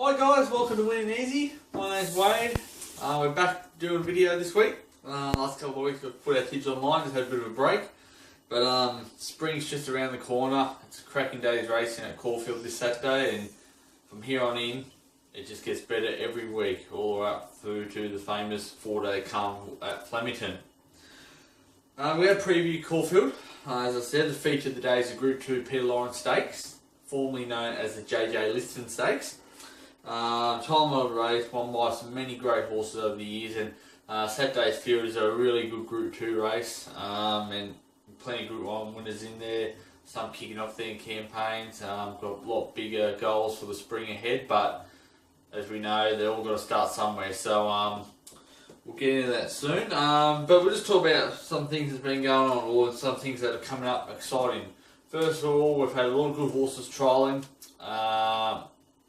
Hi guys, welcome to Winning Easy. My name's Wade. We're back doing a video this week. Last couple of weeks we've put our kids online, just had a bit of a break. But spring's just around the corner. It's a cracking day's racing at Caulfield this Saturday, and from here on in it just gets better every week, all the way up through to the famous 4-day carnival at Flemington. We had preview Caulfield. As I said, the feature of the day is the Group 2 Peter Lawrence Stakes, formerly known as the JJ Liston Stakes. Time of the race, won by some many great horses over the years, and Saturday's field is a really good Group 2 race, and plenty of Group 1 winners in there, some kicking off their campaigns, got a lot bigger goals for the spring ahead, but as we know, they're all got to start somewhere, so we'll get into that soon, but we'll just talk about some things that's been going on, or some things that are coming up exciting. First of all, we've had a lot of good horses trialling.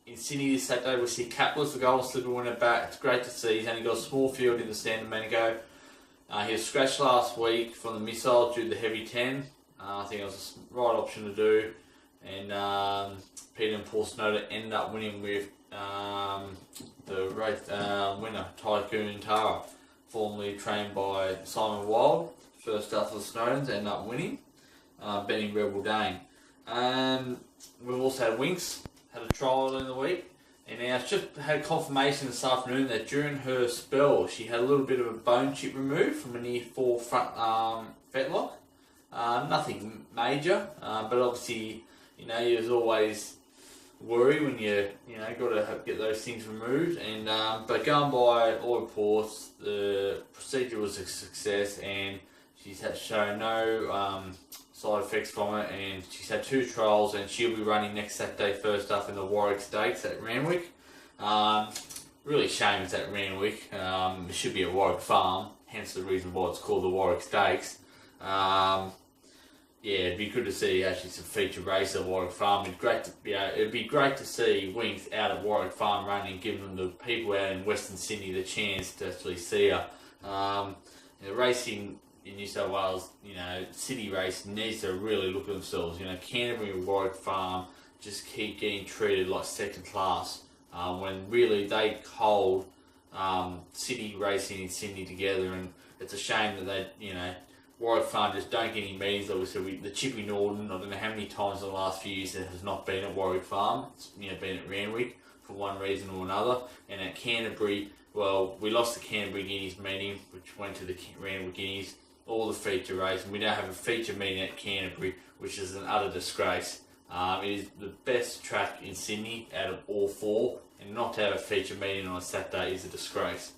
In Sydney this Saturday, we see Capless, the Golden Slipper winner, back. It's great to see. He's only got a small field in the Stand Domenico. He was scratched last week from the missile due to the heavy 10. I think it was the right option to do. And Peter and Paul Snowden ended up winning with the race winner, Tycoon Tara, formerly trained by Simon Wild. First up for the Snowdens, ended up winning, betting Rebel Dane. We've also had Winks. Had a trial in the week, and now it's just had confirmation this afternoon that during her spell she had a little bit of a bone chip removed from a near fall front fetlock. Nothing major, but obviously, there's always worry when you got to get those things removed. And but going by all reports, the procedure was a success, and she's had shown no side effects from it, and she's had 2 trials, and she'll be running next Saturday first up in the Warwick Stakes at Randwick. Really shame it's at Randwick. It should be at Warwick Farm, hence the reason why it's called the Warwick Stakes. It'd be good to see actually some feature race at Warwick Farm. It'd be great to see Winks out at Warwick Farm running, giving them the people out in Western Sydney the chance to actually see her. Racing in New South Wales, city racing needs to really look at themselves. Canterbury and Warwick Farm just keep getting treated like second class, when really they hold city racing in Sydney together, and it's a shame that they, Warwick Farm just don't get any meetings. Obviously, the Chippy Norton, I don't know how many times in the last few years it has not been at Warwick Farm. It's been at Randwick for one reason or another, and at Canterbury, well, we lost the Canterbury Guineas meeting, which went to the Randwick Guineas. All the feature race, and we now have a feature meeting at Canterbury, which is an utter disgrace. It is the best track in Sydney out of all 4, and not to have a feature meeting on a Saturday is a disgrace.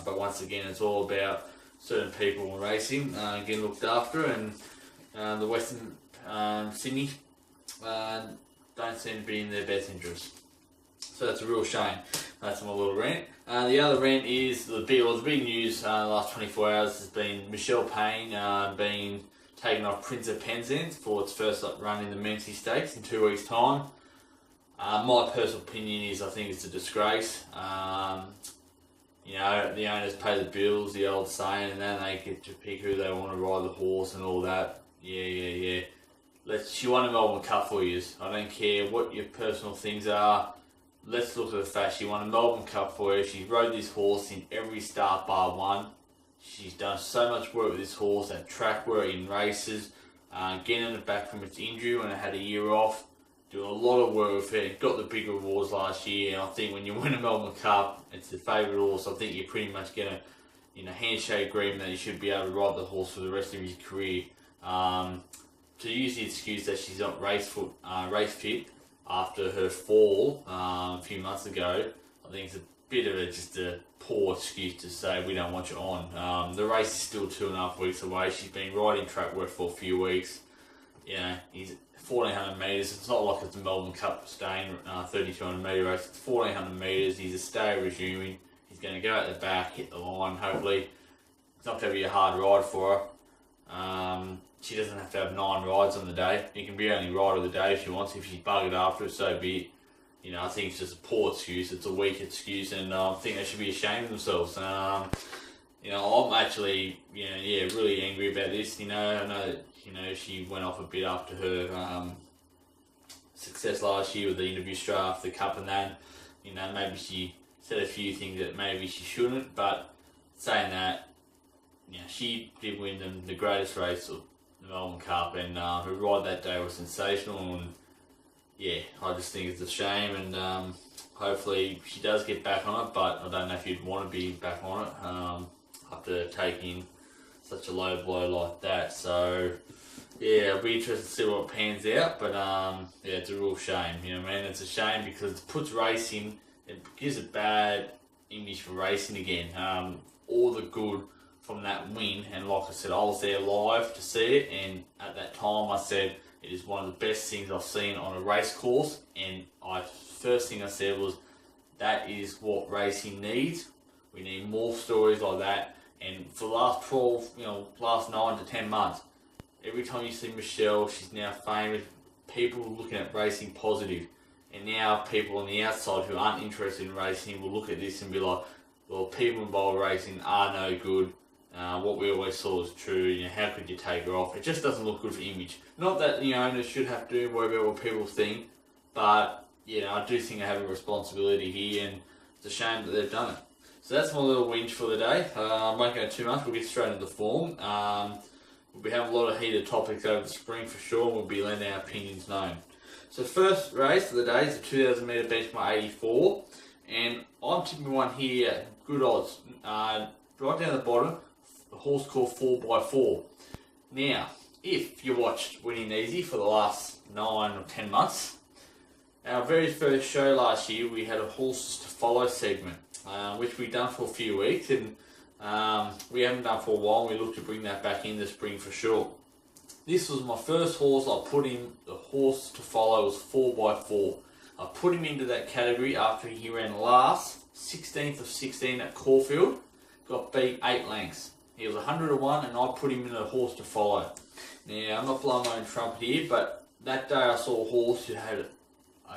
But once again, it's all about certain people in racing getting looked after, and the Western Sydney don't seem to be in their best interest. So that's a real shame. That's my little rant. The other rant is the big news the last 24 hours has been Michelle Payne being taken off Prince of Penzance for its first run in the Menzies Stakes in 2 weeks' time. My personal opinion is I think it's a disgrace. The owners pay the bills, the old saying, and then they get to pick who they want to ride the horse and all that. Yeah. She won a Melbourne Cup for years. I don't care what your personal things are. Let's look at the fact she won a Melbourne Cup for her. She rode this horse in every start bar one. She's done so much work with this horse, and track work in races, getting it back from its injury when it had a year off, doing a lot of work with it. Got the big rewards last year, and I think when you win a Melbourne Cup, it's the favourite horse. I think you're pretty much going to, handshake agreement that you should be able to ride the horse for the rest of his career. To use the excuse that she's not race fit after her fall a few months ago, I think it's a bit of just a poor excuse to say we don't want you on. The race is still 2.5 weeks away. She's been riding track work for a few weeks. He's 1,400 metres. It's not like it's a Melbourne Cup staying 3,200 metre race. It's 1,400 metres. He's a stay resuming. He's going to go at the back, hit the line. Hopefully, it's not going to be a hard ride for her. She doesn't have to have 9 rides on the day. It can be only ride of the day if she wants. If she's buggered after it, so be it. I think it's just a poor excuse. It's a weak excuse, and I think they should be ashamed of themselves. I'm actually, really angry about this. I know that, she went off a bit after her success last year with the interview straight after the Cup and then. You know, maybe she said a few things that maybe she shouldn't, but saying that, you know, she did win them the greatest race of the Melbourne Cup, and her ride that day was sensational. And yeah, I just think it's a shame, and hopefully she does get back on it. But I don't know if you'd want to be back on it after taking such a low blow like that. So yeah, it'll be interesting to see what pans out. But yeah, it's a real shame. You know, man, it's a shame because it puts racing. It gives a bad image for racing again. All the good from that win, and like I said, I was there live to see it, and at that time I said it is one of the best things I've seen on a race course. And first thing I said was that is what racing needs. We need more stories like that. And for the last 12, last 9 to 10 months, every time you see Michelle, she's now famous. People are looking at racing positive. And now people on the outside who aren't interested in racing will look at this and be like, well, people involved in racing are no good. What we always saw was true. You know, how could you take her off? It just doesn't look good for image. Not that owners should have to worry about what people think, but I do think they have a responsibility here, and it's a shame that they've done it. So that's my little whinge for the day. I won't go too much. We'll get straight into the form. We'll be having a lot of heated topics over the spring for sure, and we'll be letting our opinions known. So first race of the day is the 2,000 metre benchmark 84, and I'm tipping one here at good odds. Right down the bottom, a horse called 4x4. Now, if you watched Winning Easy for the last 9 or 10 months, our very first show last year we had a horses to follow segment, which we've done for a few weeks, and we haven't done for a while. We look to bring that back in the spring for sure. This was my first horse I put in the horse to follow, was 4x4. I put him into that category after he ran last, 16th of 16 at Caulfield, got beat 8 lengths. He was 100 to 1, and I put him in a horse to follow. Now, I'm not blowing my own trumpet here, but that day I saw a horse who had a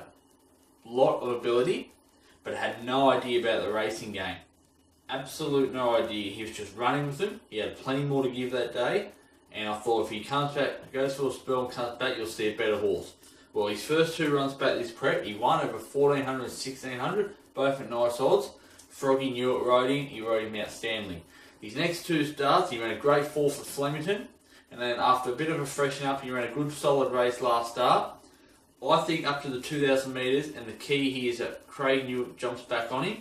lot of ability, but had no idea about the racing game. Absolute no idea. He was just running with him. He had plenty more to give that day, and I thought if he comes back, goes for a spell and comes back, you'll see a better horse. Well, his first 2 runs back this prep, he won over 1,400 and 1,600, both at nice odds. Froggy knew it rode him, he rode him outstandingly. His next 2 starts, he ran a great 4th at Flemington, and then after a bit of a freshen up, he ran a good solid race last start. I think up to the 2,000 metres, and the key here is that Craig Newitt jumps back on him.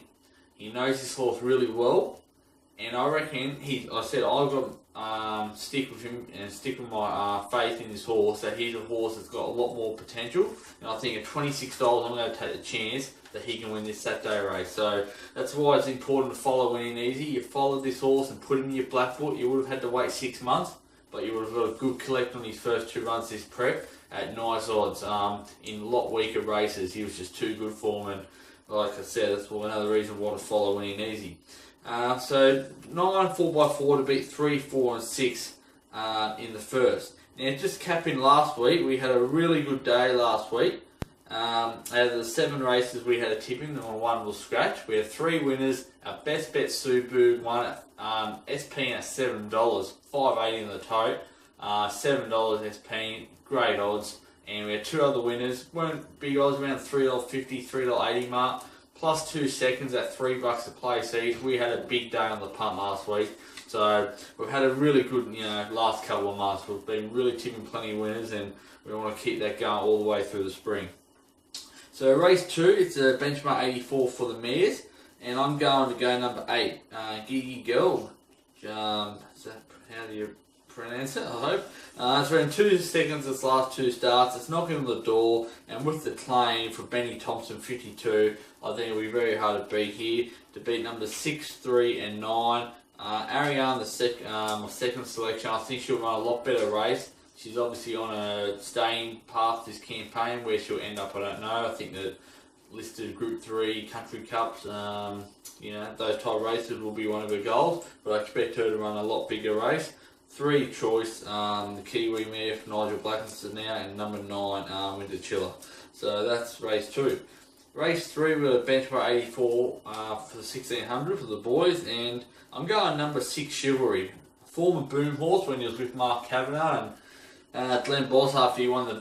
He knows his horse really well, and I reckon I've got stick with him and stick with my faith in this horse, that he's a horse that's got a lot more potential, and I think at $26 I'm going to take the chance that he can win this Saturday race. So that's why it's important to follow Winning Easy. You followed this horse and put him in your Blackfoot, you would have had to wait 6 months, but you would have got a good collect on his first 2 runs this prep at nice odds. In a lot weaker races, he was just too good for him, and like I said, that's another reason why to follow Winning Easy. So 9 4x4 to beat 3, 4 and 6 in the first. Now, just capping last week, we had a really good day last week. Out of the 7 races we had a tipping, and 1 was scratch. We had 3 winners. Our best bet Subu won at SP at $7, $5.80 in the tote, $7 SP, great odds. And we had 2 other winners, weren't big odds, around $3.50, $3.80 mark, plus 2 seconds at $3 a place each. We had a big day on the punt last week, so we've had a really good last couple of months. We've been really tipping plenty of winners, and we want to keep that going all the way through the spring. So race 2, it's a benchmark 84 for the mares, and I'm going to go number 8, Gigi Girl. How do you pronounce it, I hope? It's around 2 seconds its last 2 starts. It's knocking on the door, and with the claim for Benny Thompson 52, I think it'll be very hard to beat here. To beat number 6, 3 and 9. Ariane, my second selection, I think she'll run a lot better race. She's obviously on a staying path this campaign. Where she'll end up, I don't know. I think that listed Group 3 Country Cups, those type races will be one of her goals, but I expect her to run a lot bigger race. 3 choice, the Kiwi mare for Nigel Blackiston now, and number 9, Winter Chiller. So that's race 2. Race 3 with a benchmark 84 for the 1600 for the boys, and I'm going number 6 Chivalry. Former boom horse when he was with Mark Kavanagh and Glenn Boss after he won the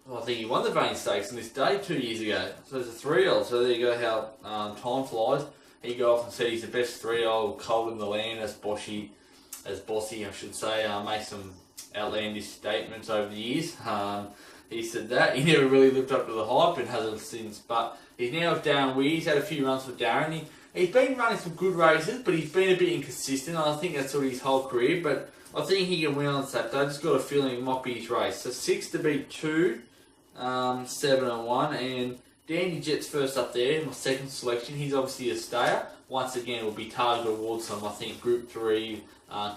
I think he won the Vane Stakes on this day 2 years ago. So it's a 3-year-old. So there you go how time flies. He got off and said he's the best 3-year-old colt in the land, as Bossy, I should say, made some outlandish statements over the years. He said that. He never really lived up to the hype and hasn't since. But he's now with Darren Weir. He's had a few runs with Darren. He's been running some good races, but he's been a bit inconsistent. I think that's sort of his whole career. But I think he can win on Saturday. I just got a feeling it might be his race. So 6 to beat 2, 7 and 1. And Dandy Jet's first up there, my second selection. He's obviously a stayer. Once again, it will be targeted towards some, I think, Group 3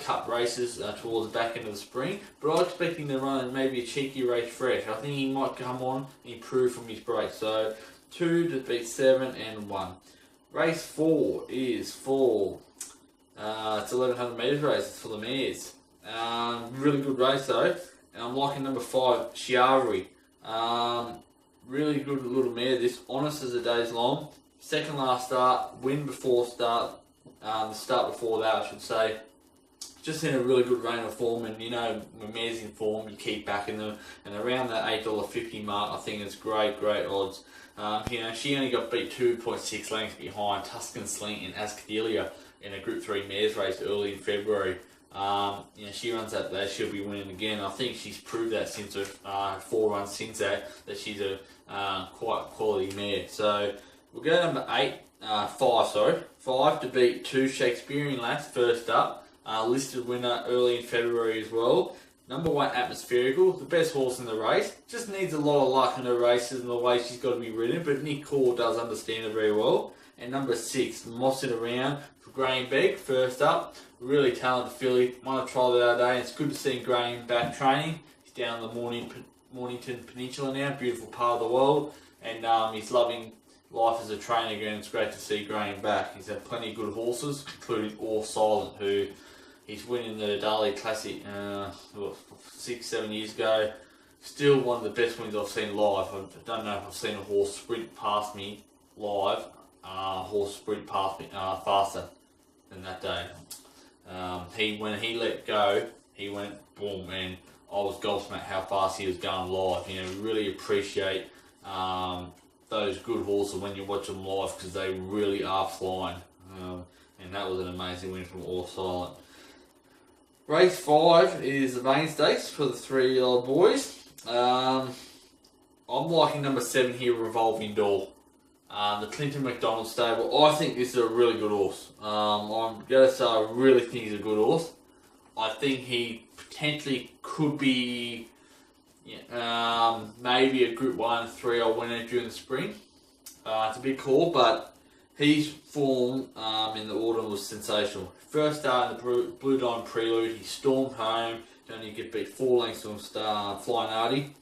cup races towards the back end of the spring. But I'm expecting to run maybe a cheeky race fresh. I think he might come on and improve from his break. So 2 to beat 7 and 1. Race 4 is for, it's 1100 metres race. It's for the mares. Really good race though. And I'm liking number 5, Chiavari. Really good little mare. This, honest as the day's long. Second last start, win before start, the start before that I should say. Just in a really good reign of form, and you know, when mares in form, you keep backing them. And around that $8.50 mark, I think it's great odds. You know, she only got beat 2.6 lengths behind Tuscan Sling and Ascadelia in a Group 3 mares race early in February. You know, she runs that day, she'll be winning again. I think she's proved that since her 4 runs since that she's a quite quality mare. So we'll go number 5 to beat 2 Shakespearean Lass first up. Listed winner early in February as well. Number 1 Atmospherical, the best horse in the race. Just needs a lot of luck in her races and the way she's got to be ridden, but Nick Core does understand her very well. And number 6, Mossing Around for Graham Begg, first up. Really talented filly. Won a trial the other day, and it's good to see Graham back training. He's down the Mornington Peninsula now, beautiful part of the world, and he's loving life as a trainer again. It's great to see Graham back. He's had plenty of good horses, including All Silent, who he's winning the Dali Classic 6-7 years ago. Still one of the best wins I've seen live. I don't know if I've seen a horse sprint past me live. Horse sprint past me faster than that day. When he let go, he went boom, and I was gobsmacked how fast he was going live. You know, really appreciate those good horses when you watch them live, because they really are flying. And that was an amazing win from All Silent. Race 5 is the Vane Stakes for the 3-year-old boys. I'm liking number 7 here, Revolving Door. The Clinton McDonald stable. I think this is a really good horse. I'm going to say I really think he's a good horse. I think he potentially could be maybe a Group 1 3-year-old winner during the spring. It's a big call, but his form in the autumn was sensational. First start in the Blue Diamond Prelude, he stormed home, only get beat 4 lengths from Flying Artie.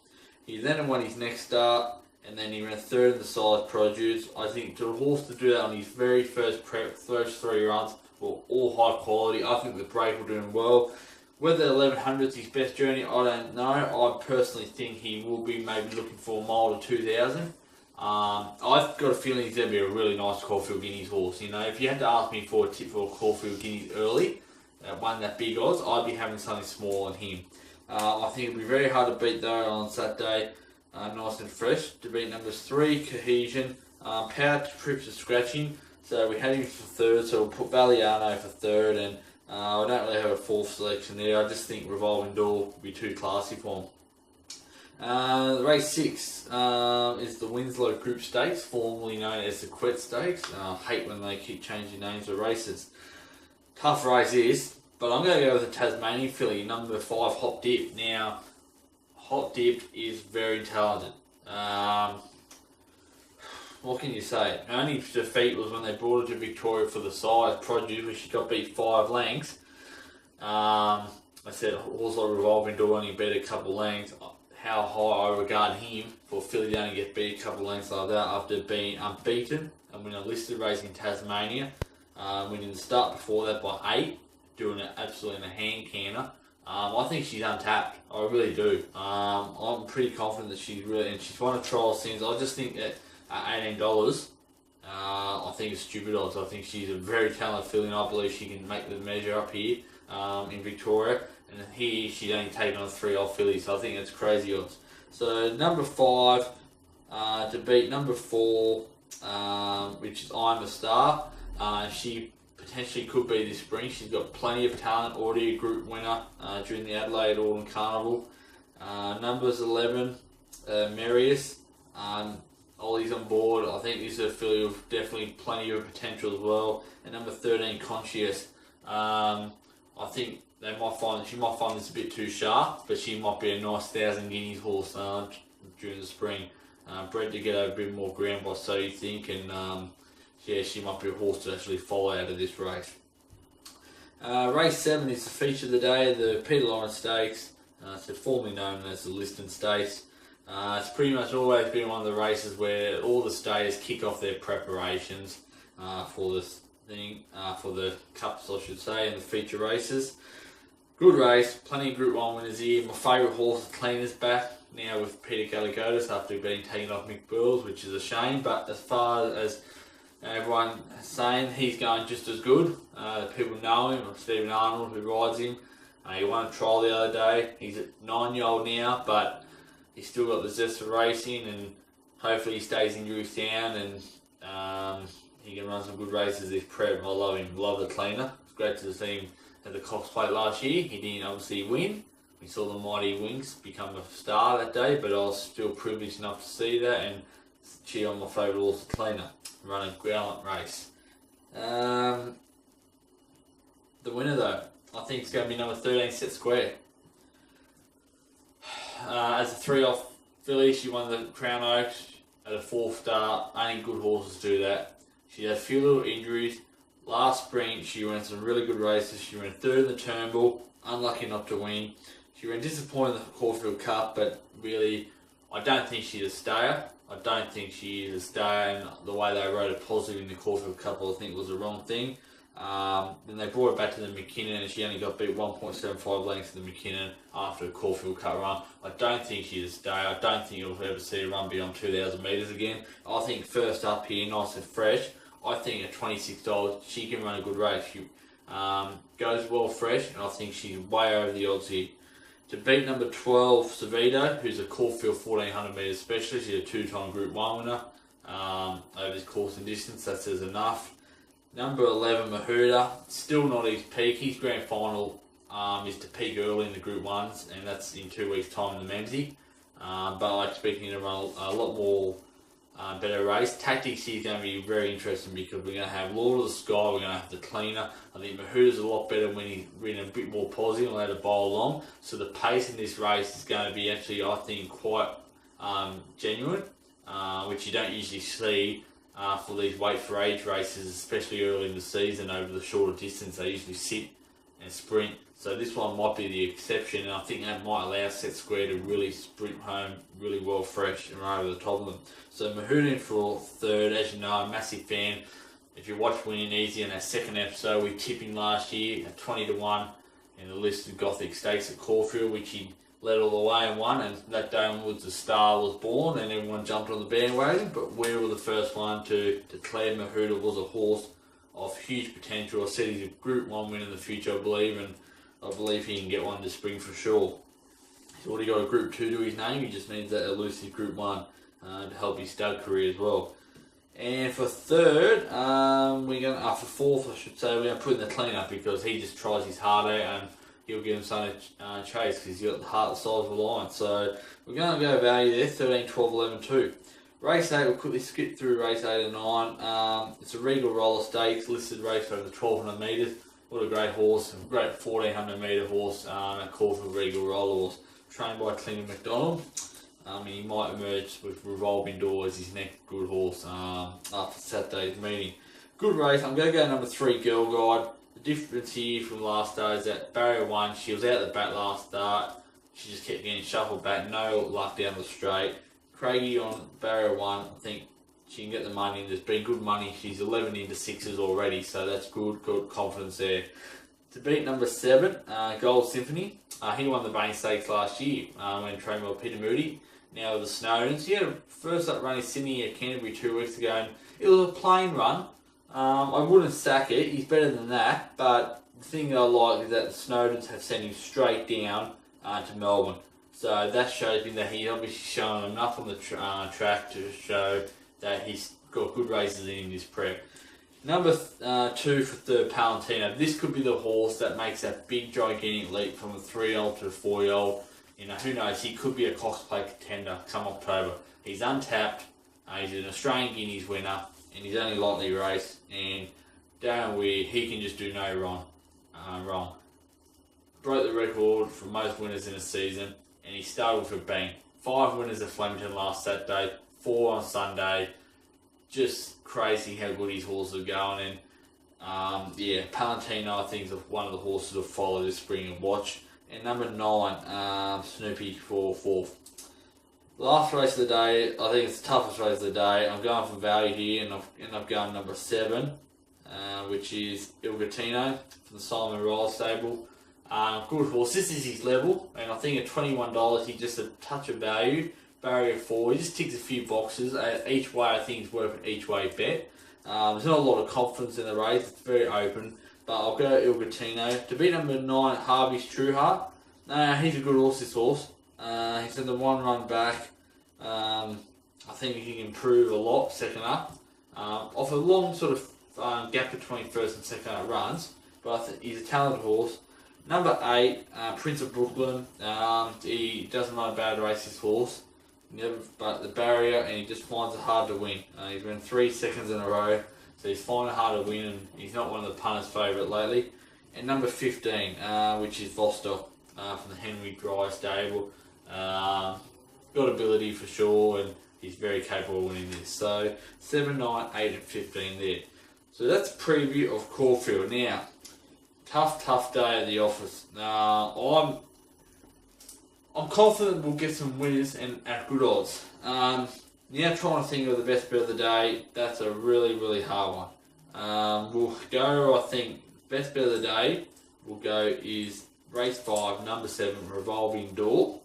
He then won his next start, and then he ran 3rd in the Solid Produce. I think to a horse to do that on his very first 3 runs were all high quality. I think the break will do him well. Whether 1100 is his best journey, I don't know. I personally think he will be maybe looking for a mile to 2000. I've got a feeling he's going to be a really nice Caulfield Guineas horse. You know, if you had to ask me for a tip for a Caulfield Guineas early, one that big odds, I'd be having something small on him. I think it'll be very hard to beat though on Saturday. Nice and fresh to beat numbers 3 Cohesion, Power to Trips to Scratching. So we had him for 3rd, so we'll put Valiano for 3rd, and I don't really have a 4th selection there. I just think Revolving Door will be too classy for him. Race 6 is the Winslow Group Stakes, formerly known as the Quet Stakes. I hate when they keep changing names of races. Tough race is, but I'm going to go with the Tasmanian filly, number 5 Hot Dip. Now, Hot Dip is very talented. What can you say? Her only defeat was when they brought her to Victoria for the size Produce, where she got beat 5 lengths. I said also Revolving Door only beat a couple lengths. How high I regard him for filly to only get beat a couple lengths like that after being unbeaten and winning a listed race in Tasmania. Winning the start before that by 8, doing it absolutely in a hand canner. I think she's untapped. I really do. I'm pretty confident that she's really, and she's won a trial since. I just think that at $18, I think it's stupid odds. I think she's a very talented filly, and I believe she can make the measure up here in Victoria. And here she's only taken on 3 old fillies, so I think it's crazy odds. So number 5 to beat number 4, which is I'm a Star. She potentially could be this spring. She's got plenty of talent, already a group winner during the Adelaide Autumn Carnival. Numbers 11, Marius. Ollie's on board. I think this is a filly with definitely plenty of potential as well. And number 13, Conscious. I think she might find this a bit too sharp, but she might be a nice 1,000 guineas horse during the spring. Bred to get a bit more ground by So You Think, and yeah, she might be a horse to actually follow out of this race. Race 7 is the feature of the day, the Peter Lawrence Stakes. So formerly known as the Liston Stakes. It's pretty much always been one of the races where all the stayers kick off their preparations for this thing, for the cups I should say, and the feature races. Good race, plenty of Group 1 winners here. My favourite horse is Cleaner's back now with Peter Galligotis after being taken off Mick Burles, which is a shame, but as far as everyone is saying, he's going just as good. People know him, Stephen Arnold who rides him. He won a trial the other day. He's a 9-year-old now, but he's still got the zest for racing, and hopefully he stays in Drew Town and he can run some good races this prep. I love him, love the Cleaner. It's great to see him at the Cox Plate last year. He didn't obviously win. We saw the Mighty Wings become a star that day, but I was still privileged enough to see that and cheer on my favourite horse, the Cleaner, run a gallant race. The winner though, I think it's going to be number 13, Set Square. As a 3-off filly, she won the Crown Oaks at a 4th start. Only good horses do that. She had a few little injuries. Last spring, she ran some really good races. She ran 3rd in the Turnbull, unlucky not to win. She ran disappointed in the Caulfield Cup, but really, I don't think she's a stayer. I don't think she is a stayer, and the way they wrote it positive in the Caulfield Cup, I think was the wrong thing. Then they brought her back to the McKinnon, and she only got beat 1.75 lengths to the McKinnon after a Caulfield Cup run. I don't think she's a stayer. I don't think you'll ever see her run beyond 2,000 metres again. I think first up here, nice and fresh. I think at $26, she can run a good race. She goes well fresh, and I think she's way over the odds here. To beat number 12, Savito, who's a Caulfield 1400 metres specialist. She's a 2-time Group 1 winner over this course and distance. That says enough. Number 11, Mahuda, still not his peak. His grand final is to peak early in the Group 1s, and that's in 2 weeks' time in the Memsie. But I expect him to run a lot more better race. Tactics here is going to be very interesting because we're going to have Lord of the Sky, we're going to have the Cleaner. I think Mahuda's a lot better when he's ridden a bit more positive and allowed to bowl along. So the pace in this race is going to be actually, I think, quite genuine, which you don't usually see for these weight for age races, especially early in the season over the shorter distance. They usually sit and sprint. So this one might be the exception, and I think that might allow Set Square to really sprint home really well fresh and run over the top of them. So Mahuda for 3rd. As you know, I'm a massive fan. If you watch Winning Easy in our 2nd episode, we tipped him last year at 20-1 in the listed Gothic Stakes at Caulfield, which he led all the way and won, and that day onwards the star was born and everyone jumped on the bandwagon, but we were the first one to declare Mahuda was a horse of huge potential. I said he's a Group 1 winner in the future, I believe, and I believe he can get one this spring for sure. He's already got a Group 2 to his name, he just needs that elusive Group 1 to help his stud career as well. And for 3rd, for 4th I should say, we're going to put in the Cleaner because he just tries his heart out and he'll give him something to chase because he's got the heart the size of a lion. So we're going to go value there, 13, 12, 11, 2. Race 8, we'll quickly skip through race 8 and 9. It's a Regal Roller Stakes, listed race over the 1,200 metres. What a great horse, a great 1,400 metre horse, a Caulfield Regal Roller horse, trained by Clinton McDonald. He might emerge with Revolving Door as his next good horse after Saturday's meeting. Good race, I'm going to go number 3, Girl Guide. The difference here from last start is that Barrier 1, she was out the back last start. She just kept getting shuffled back, no luck down the straight. Craigie on Barrier 1, I think she can get the money. There's been good money. She's 11 into 6s already, so that's good confidence there. To beat number 7, Gold Symphony. He won the Bain Stakes last year when trained by Peter Moody. Now with the Snowdens. He had a first up run in Sydney at Canterbury 2 weeks ago, and it was a plain run. I wouldn't sack it, he's better than that, but the thing that I like is that the Snowdens have sent him straight down to Melbourne. So that shows me that he's obviously shown enough on the track to show that he's got good races in his prep. Number 2 for third, Palantino. This could be the horse that makes that big gigantic leap from a 3-year-old to a 4-year-old. Who knows, he could be a Cox Plate contender come October. He's untapped, he's an Australian Guineas winner, and he's only lightly raced, and Darren Weir, he can just do no wrong. Broke the record for most winners in a season, and he started with a bang. 5 winners at Flemington last Saturday, 4 on Sunday. Just crazy how good his horses are going, and Palantino I think is one of the horses to follow this spring and watch. And number 9, Snoopy for 4th. Last race of the day, I think it's the toughest race of the day. I'm going for value here, and I've ended up going number 7, which is Il Gattino from the Simon Ryle stable. Good horse. This is his level, and I think at $21, he's just a touch of value. Barrier 4, he just ticks a few boxes. Each way, I think it's worth an each way bet. There's not a lot of confidence in the race. It's very open. But I'll go Il Gattino. To beat number 9, Harvey's Trueheart. He's a good horse, this horse. He's had the 1 run back. I think he can improve a lot second up. Off a long sort of gap between first and second up runs. But I think he's a talented horse. Number 8, Prince of Brooklyn. He doesn't know about to race this horse. But the barrier, and he just finds it hard to win. He's been 3 seconds in a row, so he's finding it hard to win, and he's not one of the punters' favourite lately. And number 15, which is Vostok from the Henry Dry stable. Got ability for sure, and he's very capable of winning this. So 7, 9, 8, and 15 there. So that's a preview of Caulfield. Now, tough day at the office. I'm confident we'll get some winners and at good odds. Now trying to think of the best bet of the day, that's a really hard one. We'll go, I think, best bet of the day we'll go is race 5, number 7, Revolving Door.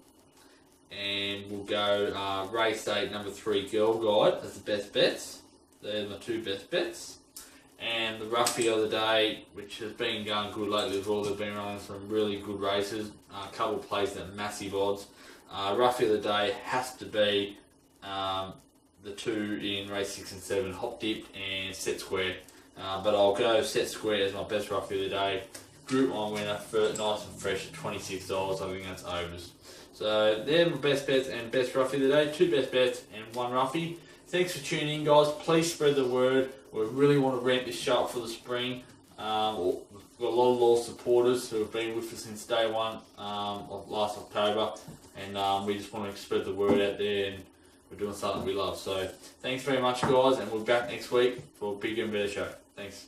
And we'll go race 8, number 3, Girl Guide as the best bets. They're my 2 best bets. And the roughie of the day, which has been going good lately as well, they've been running some really good races, a couple of plays at massive odds. Roughie of the day has to be the 2 in race 6 and 7, Hop Dip and Set Square. But I'll go Set Square as my best roughie of the day. Group 1 winner, for nice and fresh at $26. I think that's overs. So they're my best bets and best roughie of the day. 2 best bets and 1 roughie. Thanks for tuning in, guys. Please spread the word. We really want to ramp this show up for the spring. We've got a lot of loyal supporters who have been with us since day 1 of last October, and we just want to spread the word out there, and we're doing something we love. So thanks very much, guys, and we'll be back next week for a bigger and better show. Thanks.